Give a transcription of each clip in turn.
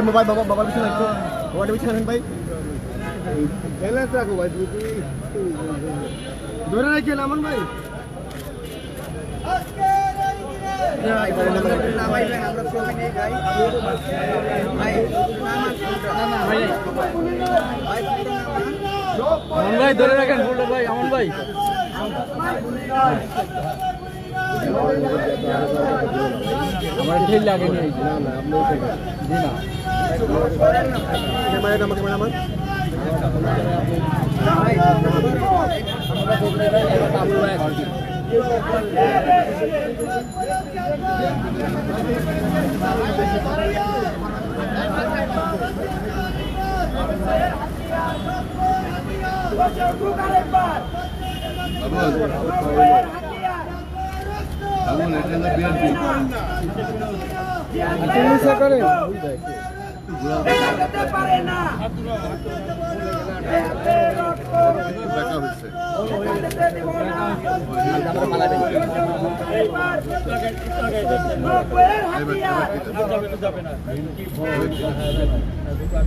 Mobile বাবার পিছনে একটু মোবাইলটা পিছনে রাখেন ভাই। ব্যালেন্স রাখো ভাই, ধরে রাখেন আমন ভাই। আমন ভাই ধরে রাখেন ফুলটা ভাই, আমন ভাই। আমার ঢিল লাগে নি। না না আপনি জি না ক্যামেরা আমাকে ক্যামেরাম্যান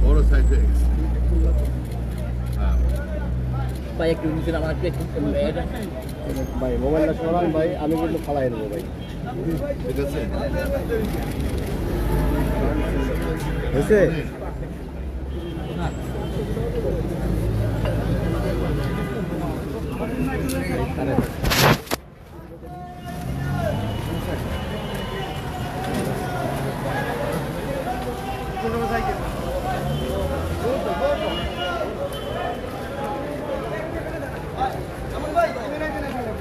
বড় সাইজে ভাই একটু নিচে আমার ভাই মোবাইলটা সরান ভাই, আমি কিন্তু ফালাই দেবো ভাই। ঠিক আছে হয়েছে?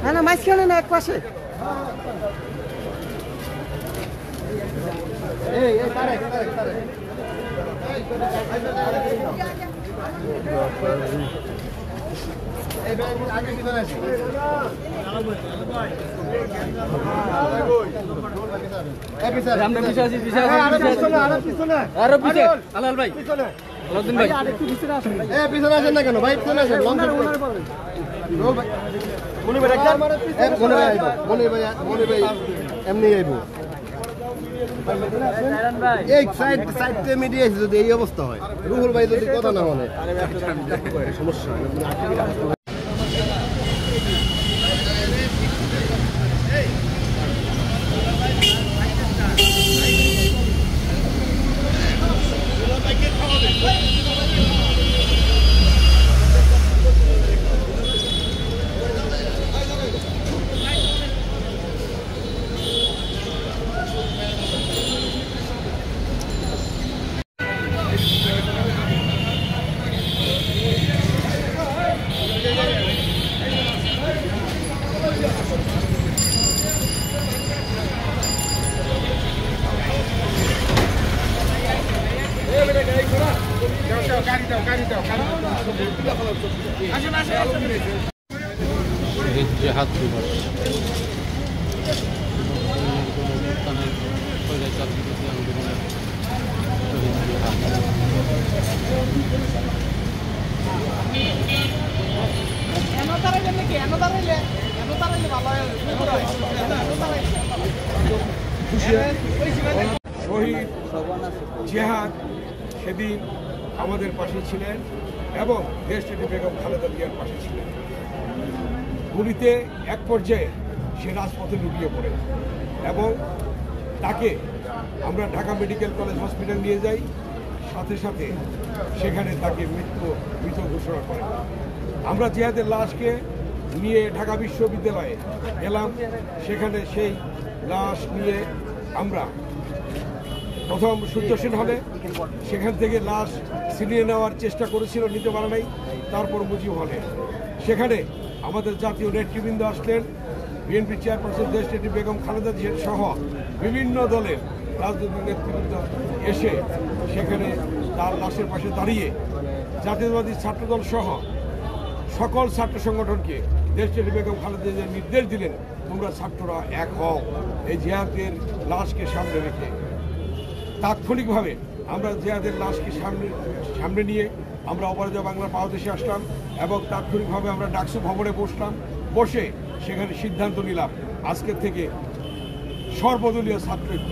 হ্যাঁ না মাঝখানে না এক পাশে। পিছনে আসেন না কেন ভাই, পিছনে আসেন। মনে ভাই এমনি আইব। এই সাইড মিডিয়া যদি এই অবস্থা হয়, রুহুল ভাই যদি কথা না মানে সমস্যা। জেহাদ দিবস শহীদ জেহাদ সেদিন আমাদের পাশে ছিলেন এবং দেশটি বেগম খালেদা জিয়ার পাশে ছিলেন। গুলিতে এক পর্যায়ে সে রাজপথে লুটিয়ে পড়ে এবং তাকে আমরা ঢাকা মেডিকেল কলেজ হসপিটাল নিয়ে যাই, সাথে সাথে সেখানে তাকে মৃত ঘোষণা করেন। আমরা জিহাদের লাশকে নিয়ে ঢাকা বিশ্ববিদ্যালয়ে গেলাম, সেখানে সেই লাশ নিয়ে আমরা প্রথম সূর্যসেন হলে, সেখান থেকে লাশ ছিনিয়ে নেওয়ার চেষ্টা করেছিল, নিতে পারে নাই। তারপর মুজিব হলে, সেখানে আমাদের জাতীয় নেতৃবৃন্দ আসলেন, বিএনপি চেয়ারপারসন দেশনেত্রী বেগম খালেদা জিয়া সহ বিভিন্ন দলের রাজনৈতিক নেতৃবৃন্দ এসে সেখানে তার লাশের পাশে দাঁড়িয়ে জাতীয়তাবাদী ছাত্রদল সহ সকল ছাত্র সংগঠনকে দেশনেত্রী বেগম খালেদা জিয়া নির্দেশ দিলেন, তোমরা ছাত্ররা এক হও এই জিহাদের লাশকে সামনে রেখে। তাৎক্ষণিকভাবে আমরা জিহাদের লাশকে সামনে নিয়ে আমরা অপরাজয় বাংলার পাদদেশে আসলাম এবং তাৎক্ষণিকভাবে আমরা ডাকসু ভবনে বসলাম। বসে সেখানে সিদ্ধান্ত নিলাম, আজকের থেকে সর্বদলীয় ছাত্রৈক্য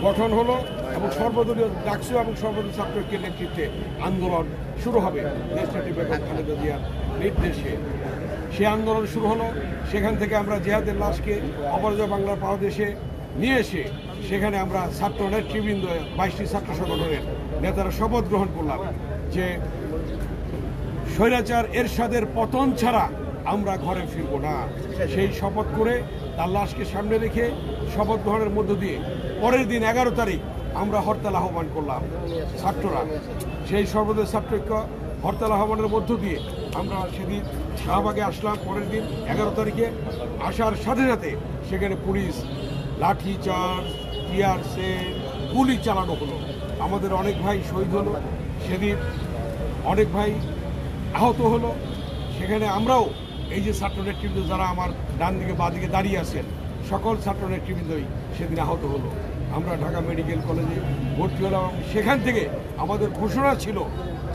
গঠন হলো এবং সর্বদলীয় ডাকসু এবং সর্বদলীয় ছাত্রৈক্যের নেতৃত্বে আন্দোলন শুরু হবে দেশনেত্রী বেগম খালেদা জিয়ার নির্দেশে। সে আন্দোলন শুরু হলো। সেখান থেকে আমরা জিহাদের লাশকে অপরাজয় বাংলার পাদদেশে নিয়ে এসে সেখানে আমরা ছাত্র নেতৃবৃন্দ 22টি ছাত্র সংগঠনের নেতারা শপথ গ্রহণ করলাম যে স্বৈরাচার এরশাদের পতন ছাড়া আমরা ঘরে ফিরব না। সেই শপথ করে তার লাশকে সামনে রেখে শপথ গ্রহণের মধ্য দিয়ে পরের দিন 11 তারিখ আমরা হরতাল আহ্বান করলাম ছাত্ররা। সেই সর্বদলীয় ছাত্রৈক্য হরতাল আহ্বানের মধ্য দিয়ে আমরা সেদিন শাহবাগে আসলাম। পরের দিন 11 তারিখে আসার সাথে সাথে সেখানে পুলিশ লাঠি চার্জ, টিয়ার সেল, গুলি চালানো হলো। আমাদের অনেক ভাই শহীদ হলো, সেদিন অনেক ভাই আহত হলো। সেখানে আমরাও এই যে ছাত্র নেতৃবৃন্দ যারা আমার ডান দিকে বাঁ দিকে দাঁড়িয়ে আছেন সকল ছাত্র নেতৃবৃন্দই সেদিন আহত হলো। আমরা ঢাকা মেডিকেল কলেজে ভর্তি হলাম। সেখান থেকে আমাদের ঘোষণা ছিল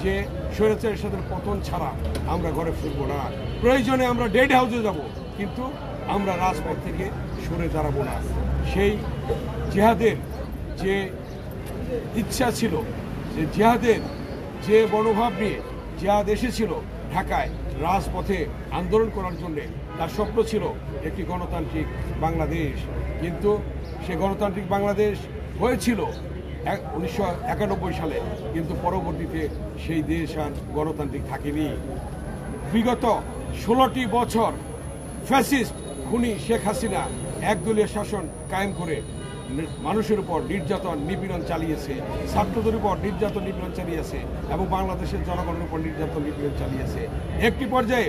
যে স্বৈরাচারের সাথে পতন ছাড়া আমরা ঘরে ফিরবো না। প্রয়োজনে আমরা ডেড হাউসে যাব, কিন্তু আমরা রাজপথ থেকে সরে দাঁড়াবো না। সেই জিহাদের যে ইচ্ছা ছিল, যে জিহাদের যে মনোভাব নিয়ে জিহাদ এসেছিল ঢাকায় রাজপথে আন্দোলন করার জন্যে, তার স্বপ্ন ছিল একটি গণতান্ত্রিক বাংলাদেশ। কিন্তু সে গণতান্ত্রিক বাংলাদেশ হয়েছিল 1991 সালে, কিন্তু পরবর্তীতে সেই দেশ আর গণতান্ত্রিক থাকেনি। বিগত 16টি বছর ফ্যাসিস্ট খুনি শেখ হাসিনা একদলীয় শাসন কায়েম করে মানুষের উপর নির্যাতন নিপীড়ন চালিয়েছে, ছাত্রদের উপর নির্যাতন নিপীড়ন চালিয়েছে এবং বাংলাদেশের জনগণের উপর নির্যাতন নিপীড়ন চালিয়েছে। একটি পর্যায়ে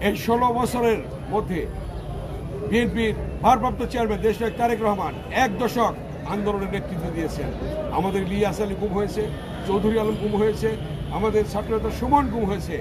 এই 16 বছরের মধ্যে বিএনপির ভারপ্রাপ্ত চেয়ারম্যান দেশনায়ক তারেক রহমান 1 দশক আন্দোলনের নেতৃত্ব দিয়েছেন। আমাদের ইলিয়াস আলী গুম হয়েছে, চৌধুরী আলম গুম হয়েছে, আমাদের ছাত্রনেতা সুমন গুম হয়েছে।